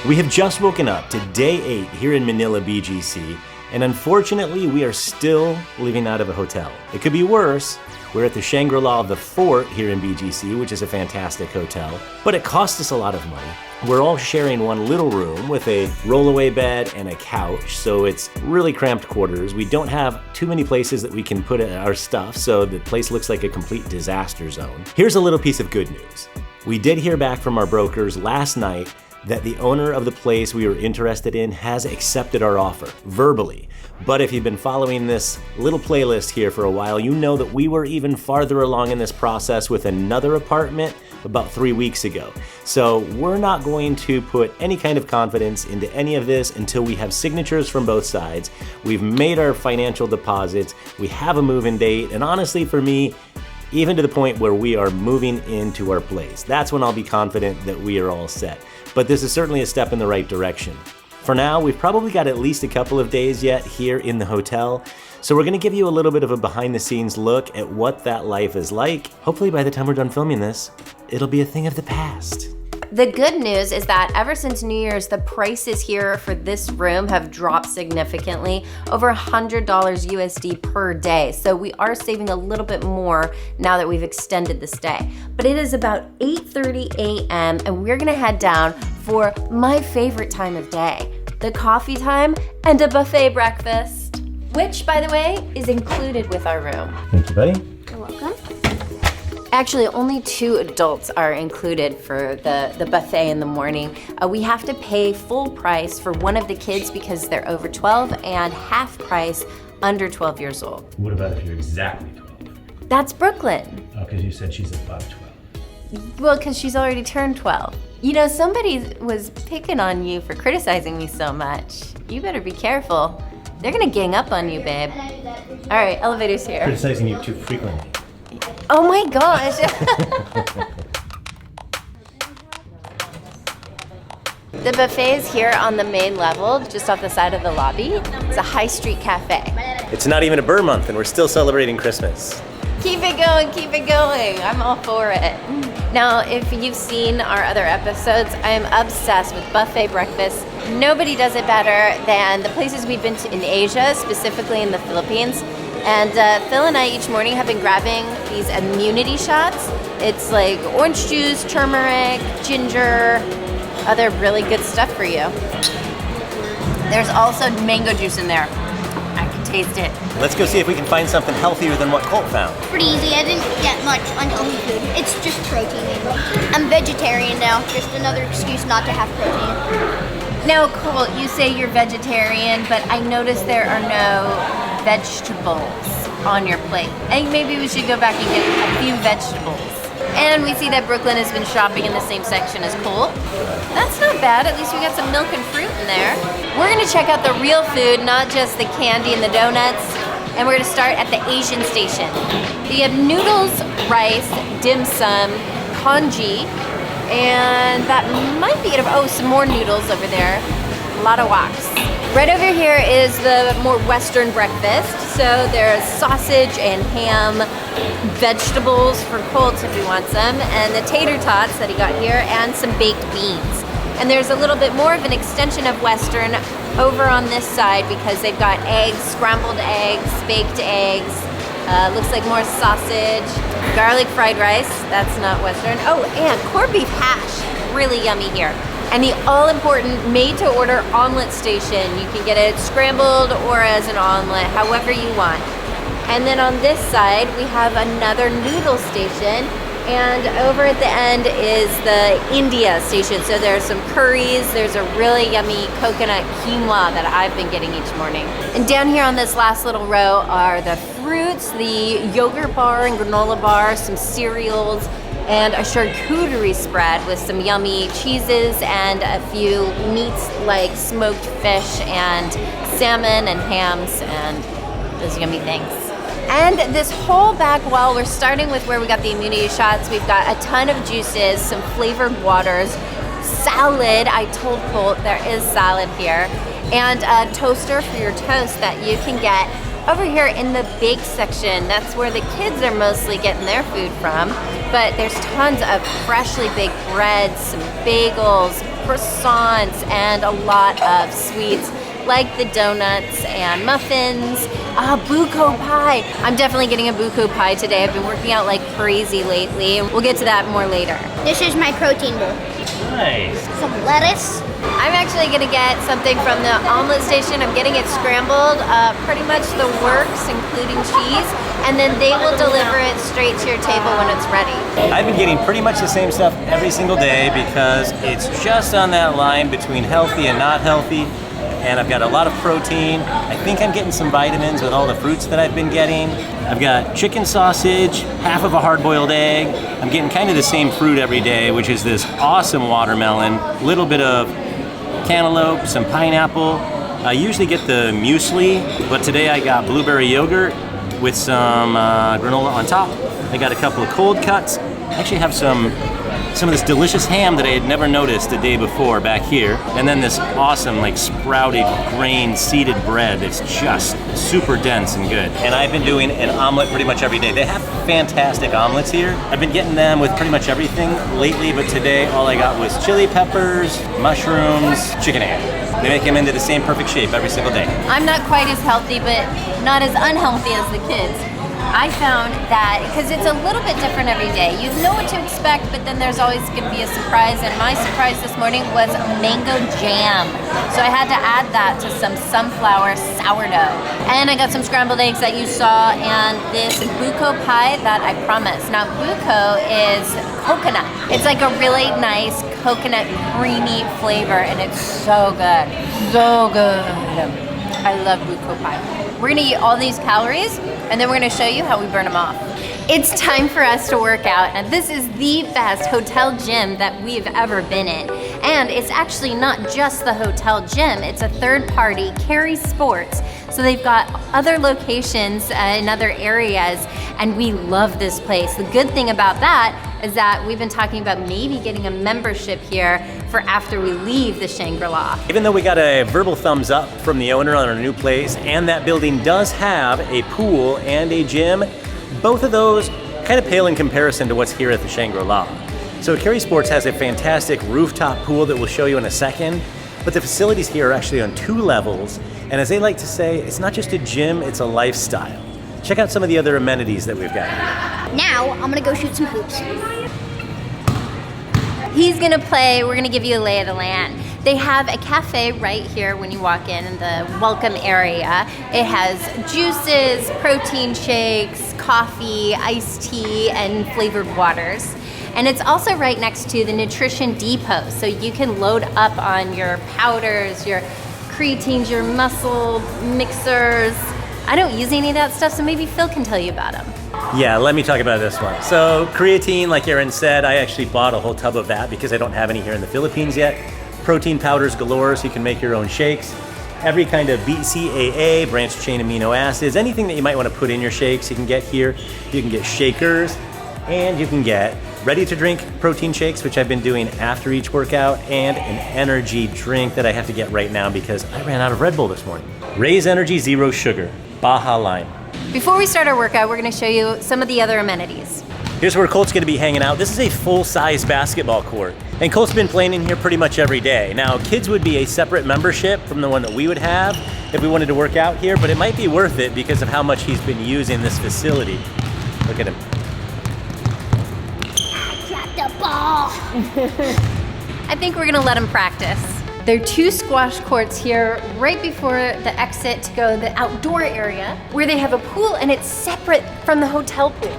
We have just woken up to day 8 here in Manila, BGC, and unfortunately we are still living out of a hotel. It could be worse. We're at the Shangri-La The Fort here in BGC, which is a fantastic hotel, but it cost us a lot of money. We're all sharing one little room with a rollaway bed and a couch, so it's really cramped quarters. We don't have too many places that we can put our stuff, so the place looks like a complete disaster zone. Here's a little piece of good news. We did hear back from our brokers last night that the owner of the place we were interested in has accepted our offer, verbally. But if you've been following this little playlist here for a while, you know that we were even farther along in this process with another apartment about 3 weeks ago. So we're not going to put any kind of confidence into any of this until we have signatures from both sides. We've made our financial deposits, we have a move-in date, and honestly for me, even to the point where we are moving into our place. That's when I'll be confident that we are all set. But this is certainly a step in the right direction. For now, we've probably got at least a couple of days yet here in the hotel, so we're gonna give you a little bit of a behind-the-scenes look at what that life is like. Hopefully by the time we're done filming this, it'll be a thing of the past. The good news is that ever since New Year's, the prices here for this room have dropped significantly, over $100 USD per day. So we are saving a little bit more now that we've extended the stay. But it is about 8:30 a.m. and we're gonna head down for my favorite time of day, the coffee time and a buffet breakfast, which, by the way, is included with our room. Thank you, buddy. You're welcome. Actually, only 2 adults are included for the buffet in the morning. We have to pay full price for one of the kids because they're over 12 and half price under 12 years old. What about if you're exactly 12? That's Brooklyn. Oh, because you said she's above 12. Well, because she's already turned 12. You know, somebody was picking on you for criticizing me so much. You better be careful. They're gonna gang up on you, babe. All right, elevator's here. Criticizing you too frequently. Oh my gosh. The buffet is here on the main level, just off the side of the lobby. It's a high street cafe. It's not even a Burr month and we're still celebrating Christmas. Keep it going, keep it going. I'm all for it. Now, if you've seen our other episodes, I am obsessed with buffet breakfast. Nobody does it better than the places we've been to in Asia, specifically in the Philippines. And Phil and I each morning have been grabbing these immunity shots. It's like orange juice, turmeric, ginger, other really good stuff for you. There's also mango juice in there. I can taste it. Let's go see if we can find something healthier than what Colt found. Pretty easy. I didn't get much unhealthy food. It's just protein mainly. I'm vegetarian now. Just another excuse not to have protein. Now, Colt, you say you're vegetarian, but I noticed there are no vegetables on your plate. I think maybe we should go back and get a few vegetables. And we see that Brooklyn has been shopping in the same section as Colt. That's not bad. At least we got some milk and fruit in there. We're gonna check out the real food, not just the candy and the donuts. And we're gonna start at the Asian station. We have noodles, rice, dim sum, congee, and that might be it. Oh, some more noodles over there. A lot of woks. Right over here is the more Western breakfast. So there's sausage and ham, vegetables for Colt if he wants them, and the tater tots that he got here, and some baked beans. And there's a little bit more of an extension of Western over on this side because they've got eggs, scrambled eggs, baked eggs, looks like more sausage, garlic fried rice, that's not Western. Oh, and corned beef hash, really yummy here. And the all-important made-to-order omelet station. You can get it scrambled or as an omelet, however you want. And then on this side, we have another noodle station. And over at the end is the India station. So there's some curries. There's a really yummy coconut quinoa that I've been getting each morning. And down here on this last little row are the fruits, the yogurt bar and granola bar, some cereals, and a charcuterie spread with some yummy cheeses and a few meats like smoked fish and salmon and hams and those yummy things. And this whole back wall, we're starting with where we got the immunity shots. We've got a ton of juices, some flavored waters, salad. I told Colt there is salad here. And a toaster for your toast that you can get Over here in the bake section, that's where the kids are mostly getting their food from. But there's tons of freshly baked breads, some bagels, croissants, and a lot of sweets like the donuts and muffins. Buko pie. I'm definitely getting a buko pie today. I've been working out like crazy lately. We'll get to that more later. This is my protein bowl. Nice. Some lettuce. I'm actually gonna get something from the omelet station. I'm getting it scrambled, pretty much the works, including cheese, and then they will deliver it straight to your table when it's ready. I've been getting pretty much the same stuff every single day because it's just on that line between healthy and not healthy. And I've got a lot of protein. I think I'm getting some vitamins with all the fruits that I've been getting. I've got chicken sausage, half of a hard-boiled egg. I'm getting kind of the same fruit every day, which is this awesome watermelon, a little bit of cantaloupe, some pineapple. I usually get the muesli, but today I got blueberry yogurt with some granola on top. I got a couple of cold cuts. I actually have some of this delicious ham that I had never noticed the day before back here. And then this awesome like sprouted grain seeded bread that's just super dense and good. And I've been doing an omelet pretty much every day. They have fantastic omelets here. I've been getting them with pretty much everything lately, but today all I got was chili peppers, mushrooms, chicken ham. They make them into the same perfect shape every single day. I'm not quite as healthy, but not as unhealthy as the kids. I found that, because it's a little bit different every day, you know what to expect, but then there's always going to be a surprise, and my surprise this morning was mango jam. So I had to add that to some sunflower sourdough. And I got some scrambled eggs that you saw, and this buko pie that I promised. Now, buko is coconut. It's like a really nice coconut creamy flavor, and it's so good. So good. I love buko pie. We're gonna eat all these calories, and then we're gonna show you how we burn them off. It's time for us to work out, and this is the best hotel gym that we've ever been in. And it's actually not just the hotel gym, it's a third party, Carry Sports. So they've got other locations in other areas, and we love this place. The good thing about that is that we've been talking about maybe getting a membership here for after we leave the Shangri-La. Even though we got a verbal thumbs up from the owner on our new place, and that building does have a pool and a gym, both of those kind of pale in comparison to what's here at the Shangri-La. So Carry Sports has a fantastic rooftop pool that we'll show you in a second, but the facilities here are actually on 2 levels, and as they like to say, it's not just a gym, it's a lifestyle. Check out some of the other amenities that we've got here. Now, I'm gonna go shoot some hoops. He's gonna play, we're gonna give you a lay of the land. They have a cafe right here when you walk in the welcome area. It has juices, protein shakes, coffee, iced tea, and flavored waters. And it's also right next to the Nutrition Depot, so you can load up on your powders, your creatines, your muscle mixers. I don't use any of that stuff, so maybe Phil can tell you about them. Yeah, let me talk about this one. So creatine, like Erin said, I actually bought a whole tub of that because I don't have any here in the Philippines yet. Protein powders galore, so you can make your own shakes. Every kind of BCAA, branched chain amino acids, anything that you might want to put in your shakes, you can get here. You can get shakers, and you can get ready-to-drink protein shakes, which I've been doing after each workout, and an energy drink that I have to get right now because I ran out of Red Bull this morning. Raise Energy Zero Sugar, Baja Lime. Before we start our workout, we're gonna show you some of the other amenities. Here's where Colt's gonna be hanging out. This is a full-size basketball court, and Colt's been playing in here pretty much every day. Now, kids would be a separate membership from the one that we would have if we wanted to work out here, but it might be worth it because of how much he's been using this facility. Look at him. The ball. I think we're gonna let him practice. There are 2 squash courts here right before the exit to go to the outdoor area where they have a pool, and it's separate from the hotel pool.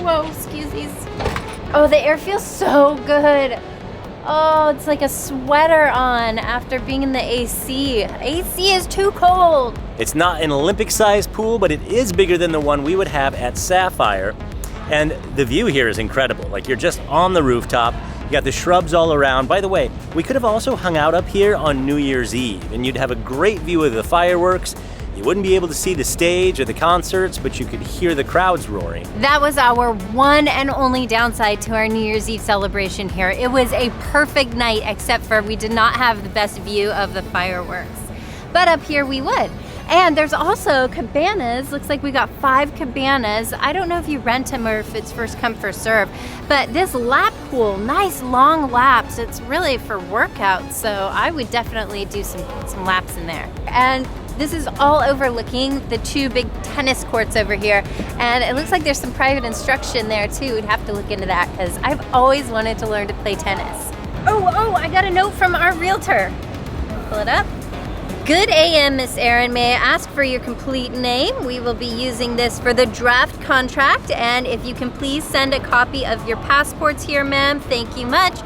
Whoa, excuses. Oh, the air feels so good. Oh, it's like a sweater on after being in the AC. AC is too cold. It's not an Olympic-sized pool, but it is bigger than the one we would have at Sapphire. And the view here is incredible. Like, you're just on the rooftop. You got the shrubs all around. By the way, we could have also hung out up here on New Year's Eve, and you'd have a great view of the fireworks. You wouldn't be able to see the stage or the concerts, but you could hear the crowds roaring. That was our one and only downside to our New Year's Eve celebration here. It was a perfect night, except for we did not have the best view of the fireworks. But up here we would. And there's also cabanas. Looks like we got 5 cabanas. I don't know if you rent them or if it's first come, first serve. But this lap pool, nice long laps. It's really for workouts, so I would definitely do some laps in there. And this is all overlooking the 2 big tennis courts over here. And it looks like there's some private instruction there too. We'd have to look into that because I've always wanted to learn to play tennis. Oh, I got a note from our realtor. Pull it up. Good AM, Miss Erin. May I ask for your complete name? We will be using this for the draft contract. And if you can please send a copy of your passports here, ma'am. Thank you much.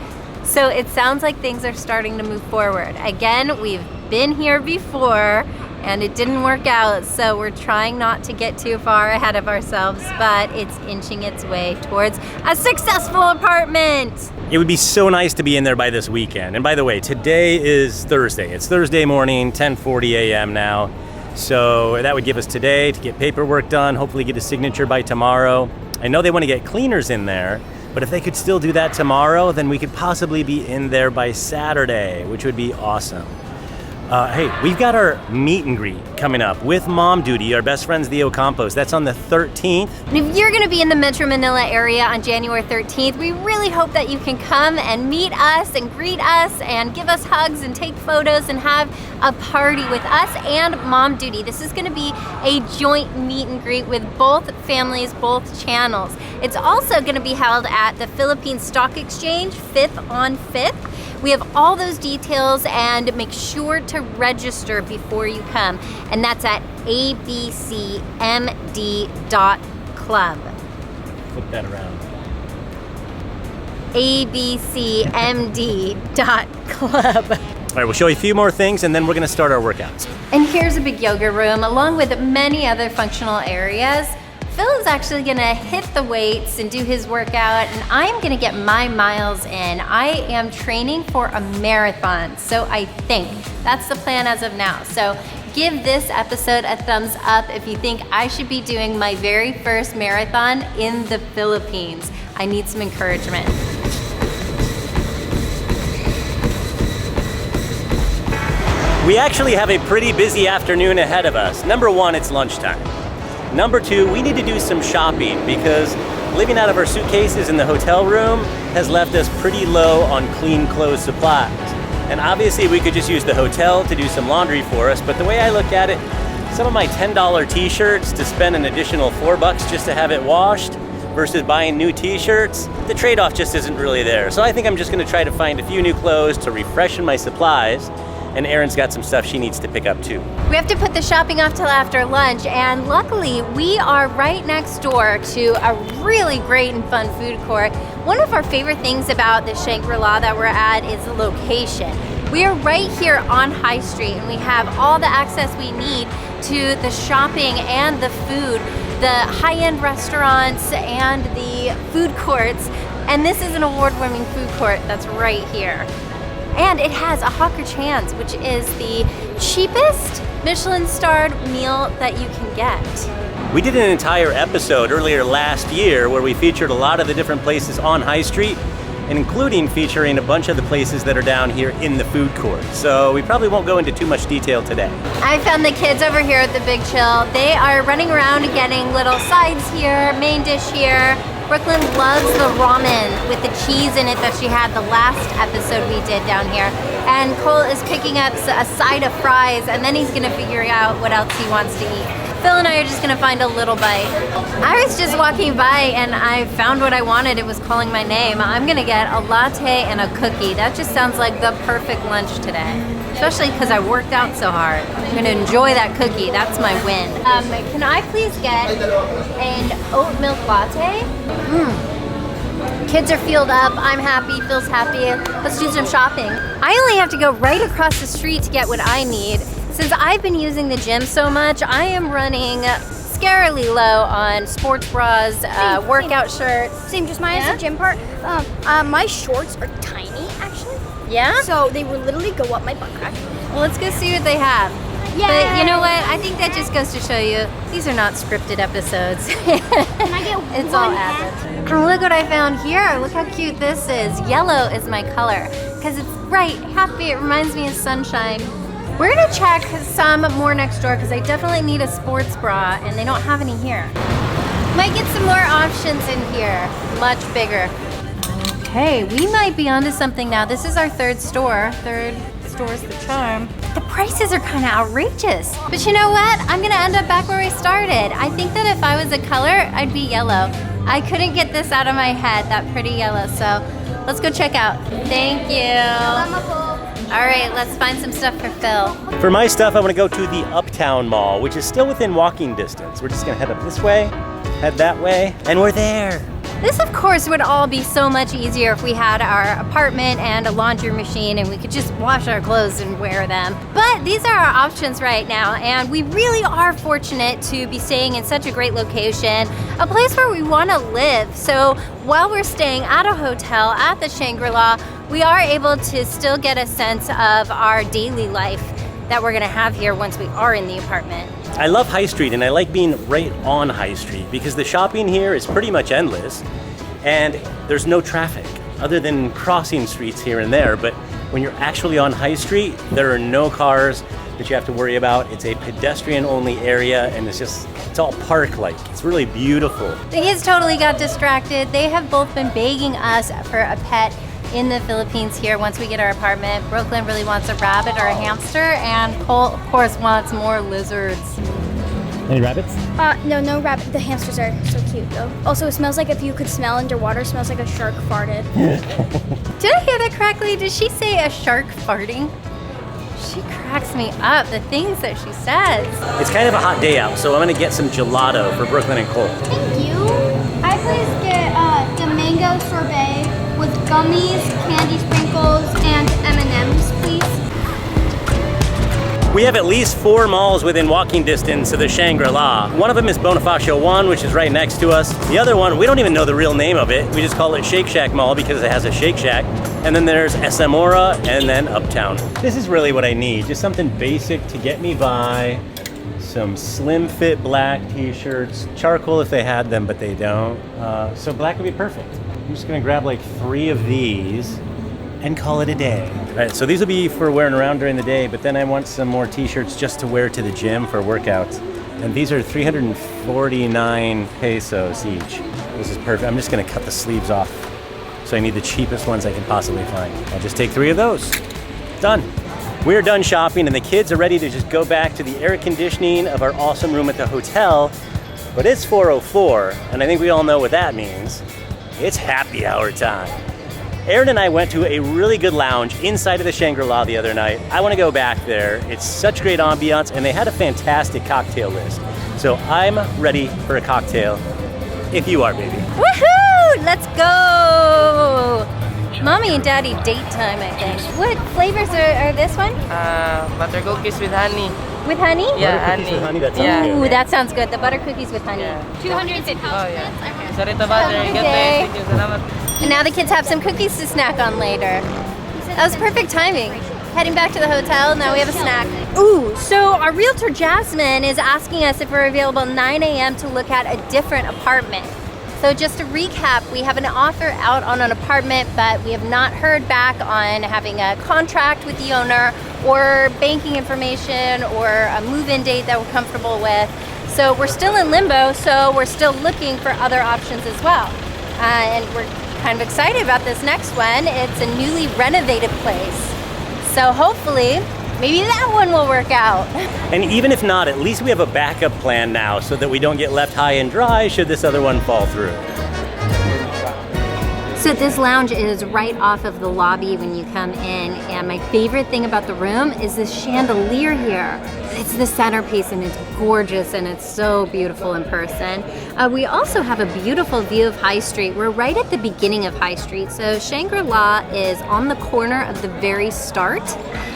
So it sounds like things are starting to move forward. Again, we've been here before and it didn't work out, so we're trying not to get too far ahead of ourselves, but it's inching its way towards a successful apartment. It would be so nice to be in there by this weekend. And by the way, today is Thursday. It's Thursday morning, 10:40 a.m. now. So that would give us today to get paperwork done, hopefully get a signature by tomorrow. I know they want to get cleaners in there, but if they could still do that tomorrow, then we could possibly be in there by Saturday, which would be awesome. Hey, we've got our meet and greet coming up with Mom Duty, our best friends, the Ocampos. That's on the 13th. And if you're gonna be in the Metro Manila area on January 13th, we really hope that you can come and meet us and greet us and give us hugs and take photos and have a party with us and Mom Duty. This is gonna be a joint meet and greet with both families, both channels. It's also gonna be held at the Philippine Stock Exchange, 5th on 5th. We have all those details, and make sure to register before you come. And that's at abcmd.club. Flip that around. abcmd.club. All right, we'll show you a few more things, and then we're gonna start our workouts. And here's a big yoga room, along with many other functional areas. Phil is actually gonna hit the weights and do his workout, and I'm gonna get my miles in. I am training for a marathon, so I think that's the plan as of now. So give this episode a thumbs up if you think I should be doing my very first marathon in the Philippines. I need some encouragement. We actually have a pretty busy afternoon ahead of us. Number 1, it's lunchtime. Number 2, we need to do some shopping because living out of our suitcases in the hotel room has left us pretty low on clean clothes supplies. And obviously we could just use the hotel to do some laundry for us, but the way I look at it, some of my $10 t-shirts to spend an additional $4 just to have it washed versus buying new t-shirts, the trade-off just isn't really there. So I think I'm just gonna try to find a few new clothes to refreshen my supplies, and Erin's got some stuff she needs to pick up too. We have to put the shopping off till after lunch, and luckily we are right next door to a really great and fun food court. One of our favorite things about the Shangri-La that we're at is the location. We are right here on High Street, and we have all the access we need to the shopping and the food, the high-end restaurants and the food courts. And this is an award-winning food court that's right here. And it has a Hawker's Hands, which is the cheapest Michelin-starred meal that you can get. We did an entire episode earlier last year where we featured a lot of the different places on High Street, and including featuring a bunch of the places that are down here in the food court. So we probably won't go into too much detail today. I found the kids over here at the Big Chill. They are running around and getting little sides here, main dish here. Brooklyn loves the ramen with the cheese in it that she had the last episode we did down here. And Cole is picking up a side of fries, and then he's gonna figure out what else he wants to eat. Phil and I are just gonna find a little bite. I was just walking by and I found what I wanted. It was calling my name. I'm gonna get a latte and a cookie. That just sounds like the perfect lunch today, especially because I worked out so hard. I'm gonna enjoy that cookie. That's my win. Can I please get an oat milk latte? Kids are fueled up. I'm happy. Phil's happy. Let's do some shopping. I only have to go right across the street to get what I need. Since I've been using the gym so much, I am running scarily low on sports bras, workout shirts. Same, just minus the gym part. My shorts are tiny, actually. Yeah? So they will literally go up my butt crack. Well, let's go see what they have. Yeah. But you know what? I think that just goes to show you, these are not scripted episodes. Can I get It's one all hat? And look what I found here. Look how cute this is. Yellow is my color because it's bright, happy. It reminds me of sunshine. We're gonna check some more next door because I definitely need a sports bra and they don't have any here. Might get some more options in here, much bigger. Okay, we might be onto something now. This is our third store. Third store's the charm. The prices are kind of outrageous. But you know what? I'm gonna end up back where we started. I think that if I was a color, I'd be yellow. I couldn't get this out of my head, that pretty yellow, so let's go check out. Thank you. All right, let's find some stuff for Phil. For my stuff, I want to go to the Uptown Mall, which is still within walking distance. We're just gonna head up this way, head that way, and we're there. This, of course, would all be so much easier if we had our apartment and a laundry machine and we could just wash our clothes and wear them. But these are our options right now, and we really are fortunate to be staying in such a great location, a place where we want to live. So while we're staying at a hotel at the Shangri-La, we are able to still get a sense of our daily life that we're gonna have here once we are in the apartment. I love High Street, and I like being right on High Street because the shopping here is pretty much endless and there's no traffic other than crossing streets here and there. But when you're actually on High Street, there are no cars that you have to worry about. It's a pedestrian only area and it's all park-like. It's really beautiful. The kids totally got distracted. They have both been begging us for a pet in the Philippines here once we get our apartment. Brooklyn really wants a rabbit or a hamster, and Cole, of course, wants more lizards. Any rabbits? No rabbit. The hamsters are so cute though. Also, it smells like if you could smell underwater, it smells like a shark farted. Did I hear that correctly? Did she say a shark farting? She cracks me up, the things that she says. It's kind of a hot day out, so I'm gonna get some gelato for Brooklyn and Cole. Thank you. I please get the mango sorbet with gummies, candy sprinkles, and M&Ms, please. We have at least 4 malls within walking distance of the Shangri-La. One of them is Bonifacio 1, which is right next to us. The other one, we don't even know the real name of it. We just call it Shake Shack Mall because it has a Shake Shack. And then there's Esamora and then Uptown. This is really what I need, just something basic to get me by. Some slim fit black t-shirts, charcoal if they had them, but they don't. So black would be perfect. I'm just gonna grab like 3 of these and call it a day. All right, so these will be for wearing around during the day, but then I want some more t-shirts just to wear to the gym for workouts. And these are 349 pesos each. This is perfect. I'm just gonna cut the sleeves off. So I need the cheapest ones I can possibly find. I'll just take 3 of those. Done. We're done shopping and the kids are ready to just go back to the air conditioning of our awesome room at the hotel. But it's 4:04, and I think we all know what that means. It's happy hour time. Aaron and I went to a really good lounge inside of the Shangri-La the other night. I want to go back there. It's such great ambiance, and they had a fantastic cocktail list. So I'm ready for a cocktail, if you are, baby. Woohoo! Let's go! Mommy and Daddy date time, I think. What flavors are this one? Butter cookies with honey. With honey? Yeah, Butter cookies honey. with honey, that sounds Yeah. good. Ooh, that sounds good. The butter cookies with honey. Yeah. 250 Oh, yeah. Sorry to Have a bother. good Get day. Thank you. Salamat. And now the kids have some cookies to snack on later. That was perfect timing. Heading back to the hotel, now we have a snack. Ooh, so our realtor Jasmine is asking us if we're available 9 a.m. to look at a different apartment. So just to recap, we have an offer out on an apartment, but we have not heard back on having a contract with the owner or banking information or a move-in date that we're comfortable with. So we're still in limbo, so we're still looking for other options as well. And we're kind of excited about this next one. It's a newly renovated place. So hopefully, maybe that one will work out. And even if not, at least we have a backup plan now so that we don't get left high and dry should this other one fall through. So this lounge is right off of the lobby when you come in, and my favorite thing about the room is this chandelier here. It's the centerpiece and it's gorgeous and it's so beautiful in person. We also have a beautiful view of High Street. We're right at the beginning of High Street. So Shangri-La is on the corner of the very start.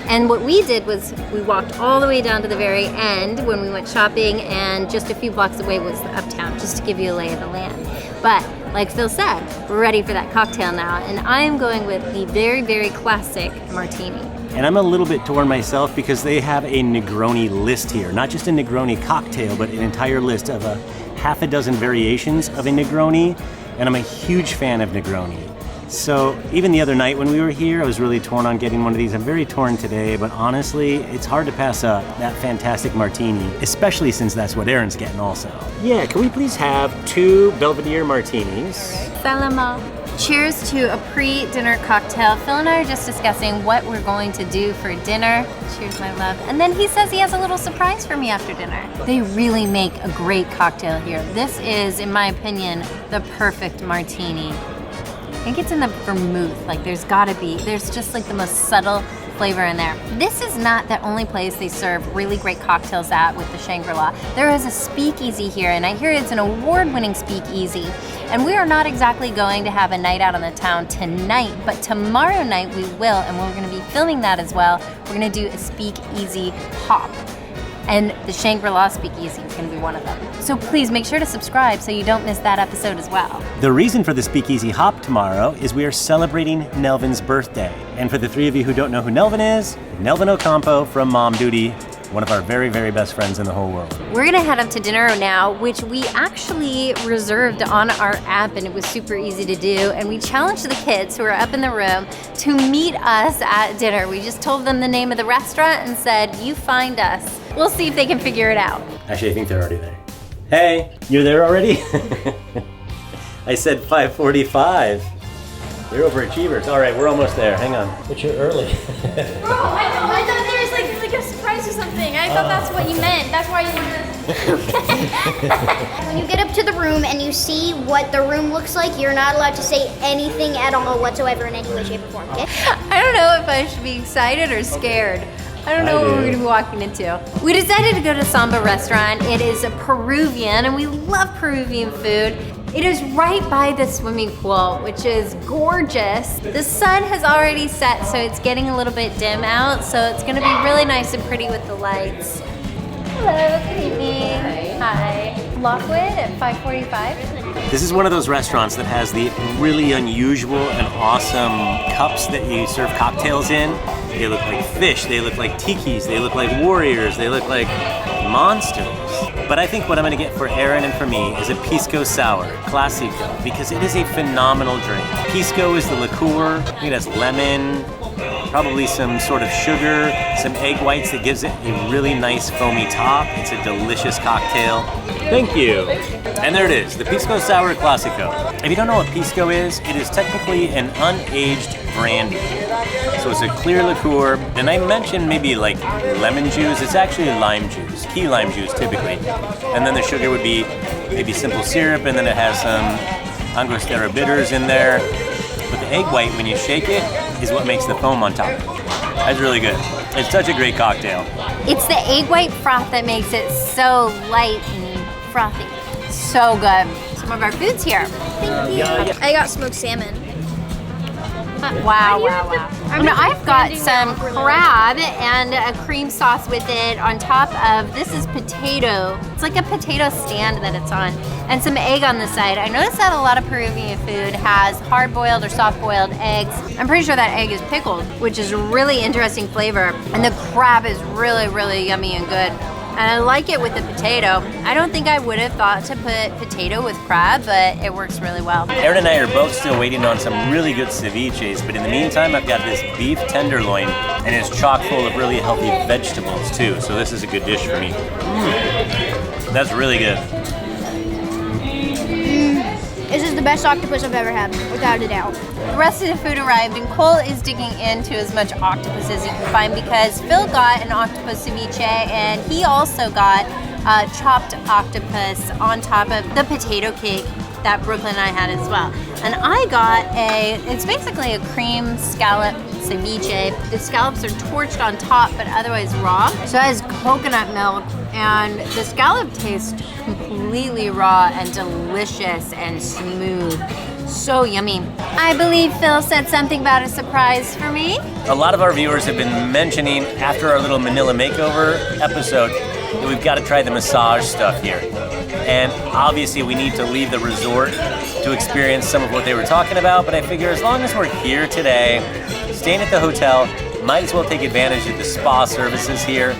And what we did was we walked all the way down to the very end when we went shopping, and just a few blocks away was the Uptown, just to give you a lay of the land. But like Phil said, we're ready for that cocktail now, and I'm going with the very, very classic martini. And I'm a little bit torn myself because they have a Negroni list here. Not just a Negroni cocktail, but an entire list of a half a dozen variations of a Negroni. And I'm a huge fan of Negroni. So even the other night when we were here, I was really torn on getting one of these. I'm very torn today, but honestly, it's hard to pass up that fantastic martini, especially since that's what Aaron's getting also. Yeah, can we please have 2 Belvedere martinis? Salama. Cheers to a pre-dinner cocktail. Phil and I are just discussing what we're going to do for dinner. Cheers, my love. And then he says he has a little surprise for me after dinner. They really make a great cocktail here. This is, in my opinion, the perfect martini. I think it's in the vermouth. Like there's just like the most subtle flavor in there. This is not the only place they serve really great cocktails at with the Shangri-La. There is a speakeasy here, and I hear it's an award-winning speakeasy. And we are not exactly going to have a night out on the town tonight, but tomorrow night we will, and we're gonna be filming that as well. We're gonna do a speakeasy hop. And the Shangri-La Speakeasy is going to be one of them. So please make sure to subscribe so you don't miss that episode as well. The reason for the Speakeasy Hop tomorrow is we are celebrating Nelvin's birthday. And for the 3 of you who don't know who Nelvin is, Nelvin Ocampo from Mom Duty, one of our very, very best friends in the whole world. We're gonna head up to dinner now, which we actually reserved on our app, and it was super easy to do. And we challenged the kids who are up in the room to meet us at dinner. We just told them the name of the restaurant and said, you find us. We'll see if they can figure it out. Actually, I think they're already there. Hey, you're there already? I said 5:45. You're overachievers. All right, we're almost there. Hang on. But you're early. Bro, I thought there was like a surprise or something. I thought that's what you meant. That's why you When you get up to the room and you see what the room looks like, you're not allowed to say anything at all whatsoever in any way, shape, or form, okay? I don't know if I should be excited or scared. I don't know what we're gonna be walking into. We decided to go to Samba restaurant. It is a Peruvian, and we love Peruvian food. It is right by the swimming pool, which is gorgeous. The sun has already set, so it's getting a little bit dim out, so it's gonna be really nice and pretty with the lights. Hello, good evening. Hi. Lockwood at 5:45. This is one of those restaurants that has the really unusual and awesome cups that you serve cocktails in. They look like fish, they look like tikis, they look like warriors, they look like monsters. But I think what I'm gonna get for Aaron and for me is a Pisco Sour, Classico, because it is a phenomenal drink. Pisco is the liqueur, I think it has lemon, probably some sort of sugar, some egg whites that gives it a really nice foamy top. It's a delicious cocktail. Thank you. And there it is, the Pisco Sour Classico. If you don't know what Pisco is, it is technically an unaged brandy. So it's a clear liqueur, and I mentioned maybe like lemon juice. It's actually lime juice, key lime juice typically. And then the sugar would be maybe simple syrup, and then it has some Angostura bitters in there. But the egg white, when you shake it, is what makes the foam on top. That's really good. It's such a great cocktail. It's the egg white froth that makes it so light and frothy. So good. Some of our food's here. Thank you. I got smoked salmon. Wow. I've got some crab and a cream sauce with it on top of, this is potato. It's like a potato stand that it's on. And some egg on the side. I noticed that a lot of Peruvian food has hard-boiled or soft-boiled eggs. I'm pretty sure that egg is pickled, which is a really interesting flavor. And the crab is really, really yummy and good. And I like it with the potato. I don't think I would have thought to put potato with crab, but it works really well. Aaron and I are both still waiting on some really good ceviches, but in the meantime, I've got this beef tenderloin, and it's chock full of really healthy vegetables too, so this is a good dish for me. That's really good. This is the best octopus I've ever had, without a doubt. The rest of the food arrived, and Cole is digging into as much octopus as he can find because Phil got an octopus ceviche, and he also got chopped octopus on top of the potato cake that Brooklyn and I had as well. And I got it's basically a cream scallop ceviche. The scallops are torched on top, but otherwise raw. So it has coconut milk, and the scallop tastes completely raw and delicious and smooth. So yummy. I believe Phil said something about a surprise for me. A lot of our viewers have been mentioning after our little Manila makeover episode that we've got to try the massage stuff here. And obviously we need to leave the resort to experience some of what they were talking about, but I figure as long as we're here today, staying at the hotel, might as well take advantage of the spa services here.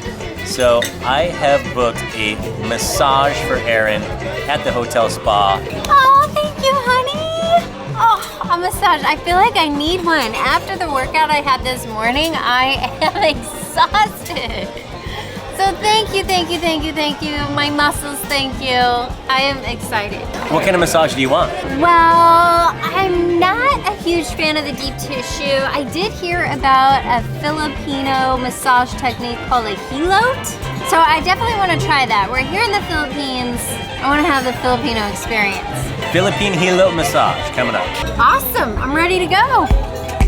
So I have booked a massage for Aaron at the hotel spa. Oh, thank you, honey. Oh, a massage. I feel like I need one. After the workout I had this morning, I am exhausted. So thank you, thank you, thank you, thank you. My muscles, thank you. I am excited. What kind of massage do you want? Well, I'm not a huge fan of the deep tissue. I did hear about a Filipino massage technique called a helot. So I definitely want to try that. We're here in the Philippines. I want to have the Filipino experience. Philippine helot massage coming up. Awesome, I'm ready to go.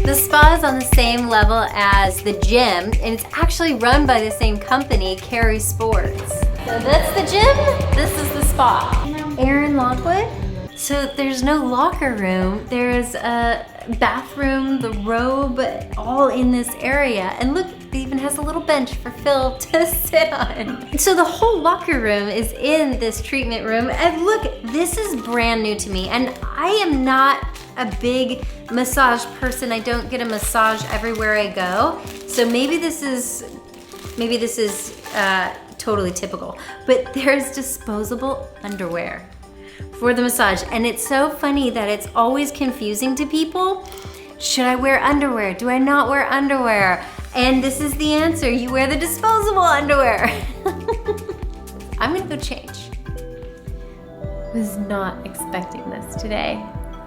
The spa is on the same level as the gym, and it's actually run by the same company, Carry Sports. So that's the gym, this is the spa. Aaron Lockwood. So there's no locker room. There's a bathroom, the robe, all in this area. And look, it even has a little bench for Phil to sit on. So the whole locker room is in this treatment room. And look, this is brand new to me. And I am not a big massage person. I don't get a massage everywhere I go. So maybe this is totally typical. But there's disposable underwear for the massage. And it's so funny that it's always confusing to people. Should I wear underwear? Do I not wear underwear? And this is the answer. You wear the disposable underwear. I'm gonna go change. Was not expecting this today.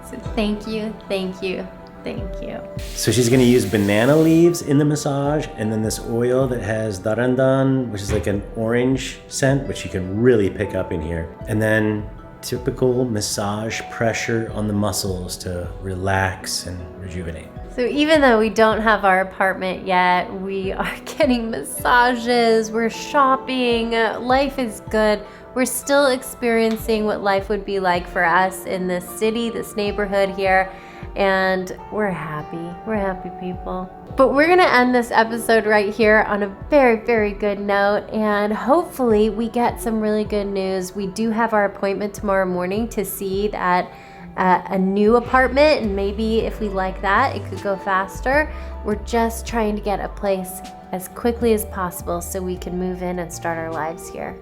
So thank you, thank you, thank you. So she's gonna use banana leaves in the massage, and then this oil that has darandan, which is like an orange scent, which you can really pick up in here. And then typical massage pressure on the muscles to relax and rejuvenate. So even though we don't have our apartment yet, we are getting massages, we're shopping, life is good. We're still experiencing what life would be like for us in this city, this neighborhood here, and we're happy people. But we're gonna end this episode right here on a very, very good note, and hopefully we get some really good news. We do have our appointment tomorrow morning to see that a new apartment, and maybe if we like that, it could go faster. We're just trying to get a place as quickly as possible so we can move in and start our lives here.